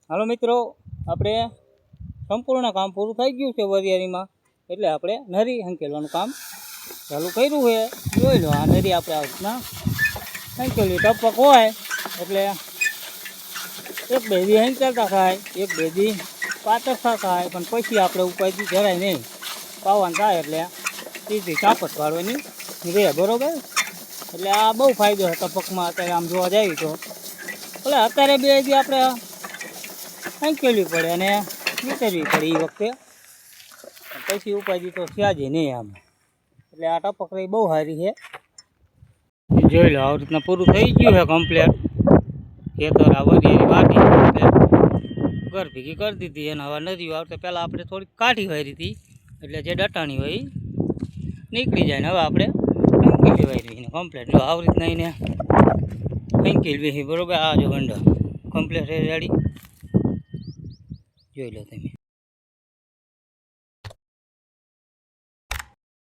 હાલો મિત્રો, આપણે સંપૂર્ણ કામ પૂરું થઈ ગયું છે વરિયાળીમાં, એટલે આપણે નરી હંકેલવાનું કામ ચાલુ કર્યું છે. જોઈ લો, આ નરી આપણે આ રીતના હંકેલી ટપક હોય એટલે એક બે દી હંકેલતા થાય, એક બે દી પાતરતા થાય, પણ પછી આપણે ઉપાયથી જરાય નહીં પાવાનું થાય એટલે સીધી કાપડ પાડવાની રહે, બરાબર. એટલે આ બહુ ફાયદો છે ટપકમાં. અત્યારે આમ જોવા જઈએ તો એટલે અત્યારે બે દી આપણે હંકેલવી પડે અને નીકળવી પડે એ વખતે, પછી ઉપાય તો સ્યાજે નહીં આમ. એટલે આ ટપક રહી બહુ સારી છે. જોઈ લો, આવી રીતના પૂરું થઈ ગયું છે કમ્પ્લેટ. ખેતર આ વરિયાળી વાટી ઘર ભેગી કરી દીધી. અને હવે નદીઓ આવતા પહેલાં આપણે થોડીક કાઢી વારી હતી, એટલે જે ડટાણી હોય એ નીકળી જાય. ને હવે આપણે હંકેલી વારી કમ્પ્લેટ. જો આવી રીતના એને હંકેલવી બરોબર. આ જો ગંડા કમ્પ્લેટ રેડી જોઈ લો તમે.